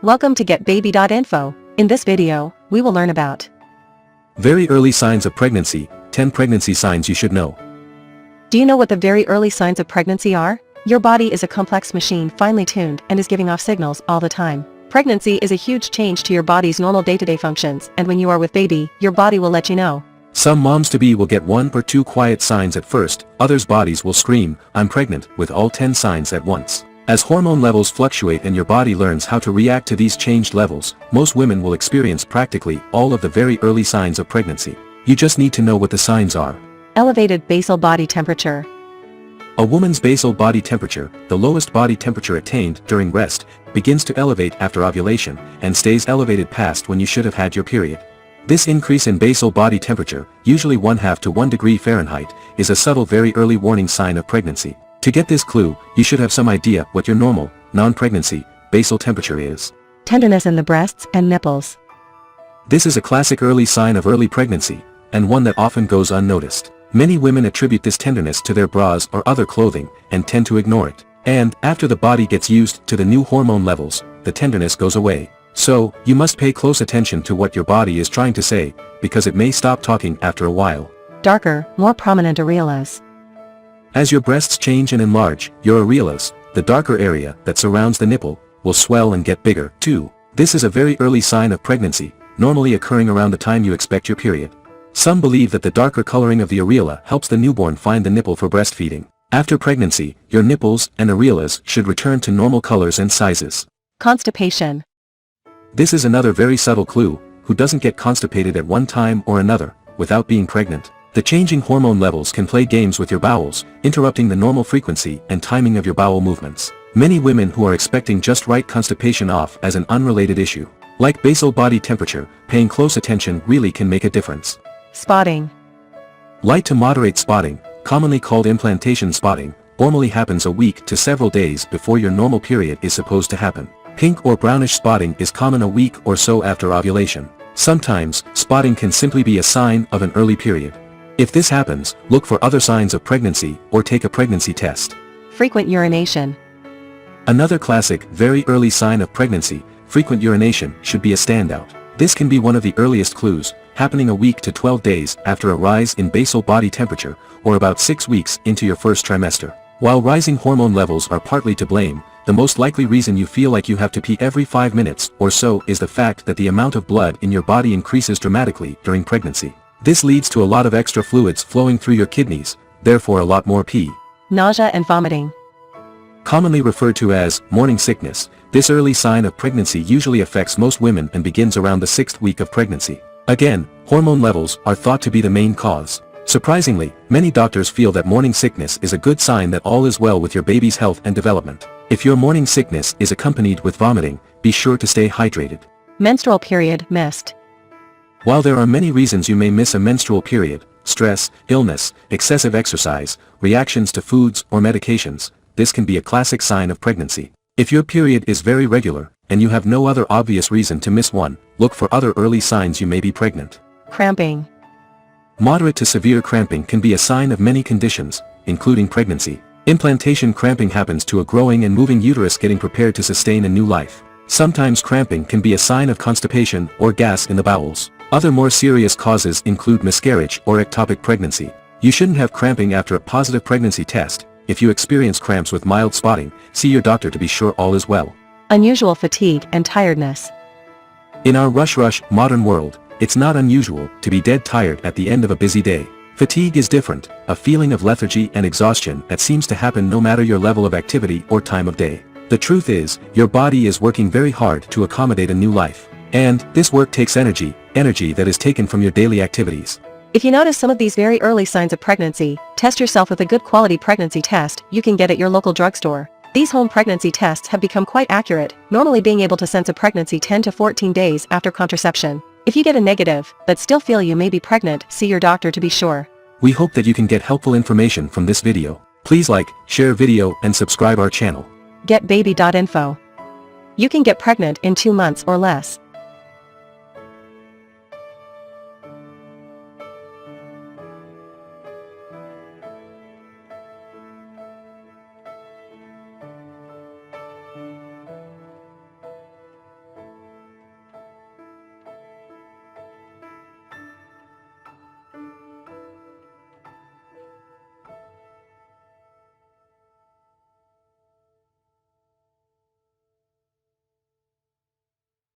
Welcome to getbaby.info. In this video, we will learn about very early signs of pregnancy, 10 pregnancy signs you should know. Do you know what the very early signs of pregnancy are? Your body is a complex machine finely tuned and is giving off signals all the time. Pregnancy is a huge change to your body's normal day-to-day functions, and when you are with baby, your body will let you know. Some moms-to-be will get 1 or 2 quiet signs at first, others' bodies will scream, "I'm pregnant," with all 10 signs at once. As hormone levels fluctuate and your body learns how to react to these changed levels, most women will experience practically all of the very early signs of pregnancy. You just need to know what the signs are. Elevated basal body temperature. A woman's basal body temperature, the lowest body temperature attained during rest, begins to elevate after ovulation and stays elevated past when you should have had your period. This increase in basal body temperature, usually 1/2 to 1 degree Fahrenheit, is a subtle very early warning sign of pregnancy. To get this clue, you should have some idea what your normal, non-pregnancy, basal temperature is. Tenderness in the breasts and nipples. This is a classic early sign of early pregnancy, and one that often goes unnoticed. Many women attribute this tenderness to their bras or other clothing, and tend to ignore it. And, after the body gets used to the new hormone levels, the tenderness goes away. So, you must pay close attention to what your body is trying to say, because it may stop talking after a while. Darker, more prominent areolas. As your breasts change and enlarge, your areolas, the darker area that surrounds the nipple, will swell and get bigger, too. This is a very early sign of pregnancy, normally occurring around the time you expect your period. Some believe that the darker coloring of the areola helps the newborn find the nipple for breastfeeding. After pregnancy, your nipples and areolas should return to normal colors and sizes. Constipation. This is another very subtle clue. Who doesn't get constipated at one time or another, without being pregnant? The changing hormone levels can play games with your bowels, interrupting the normal frequency and timing of your bowel movements. Many women who are expecting just right constipation off as an unrelated issue. Like basal body temperature, paying close attention really can make a difference. Spotting. Light to moderate spotting, commonly called implantation spotting, normally happens a week to several days before your normal period is supposed to happen. Pink or brownish spotting is common a week or so after ovulation. Sometimes, spotting can simply be a sign of an early period. If this happens, look for other signs of pregnancy or take a pregnancy test. Frequent urination. Another classic, very early sign of pregnancy, frequent urination should be a standout. This can be one of the earliest clues, happening a week to 12 days after a rise in basal body temperature, or about 6 weeks into your first trimester. While rising hormone levels are partly to blame, the most likely reason you feel like you have to pee every 5 minutes or so is the fact that the amount of blood in your body increases dramatically during pregnancy. This leads to a lot of extra fluids flowing through your kidneys, therefore a lot more pee. Nausea and vomiting. Commonly referred to as morning sickness, this early sign of pregnancy usually affects most women and begins around the 6th week of pregnancy. Again, hormone levels are thought to be the main cause. Surprisingly, many doctors feel that morning sickness is a good sign that all is well with your baby's health and development. If your morning sickness is accompanied with vomiting, be sure to stay hydrated. Menstrual period missed. While there are many reasons you may miss a menstrual period, stress, illness, excessive exercise, reactions to foods or medications, this can be a classic sign of pregnancy. If your period is very regular, and you have no other obvious reason to miss one, look for other early signs you may be pregnant. Cramping. Moderate to severe cramping can be a sign of many conditions, including pregnancy. Implantation cramping happens to a growing and moving uterus getting prepared to sustain a new life. Sometimes cramping can be a sign of constipation or gas in the bowels. Other more serious causes include miscarriage or ectopic pregnancy. You shouldn't have cramping after a positive pregnancy test. If you experience cramps with mild spotting, see your doctor to be sure all is well. Unusual fatigue and tiredness. In our rush modern world, it's not unusual to be dead tired at the end of a busy day. Fatigue is different, a feeling of lethargy and exhaustion that seems to happen no matter your level of activity or time of day. The truth is, your body is working very hard to accommodate a new life. And, this work takes energy that is taken from your daily activities. If you notice some of these very early signs of pregnancy, test yourself with a good quality pregnancy test you can get at your local drugstore. These home pregnancy tests have become quite accurate, normally being able to sense a pregnancy 10 to 14 days after contraception. If you get a negative, but still feel you may be pregnant, see your doctor to be sure. We hope that you can get helpful information from this video. Please like, share video and subscribe our channel. Getbaby.info. You can get pregnant in 2 months or less.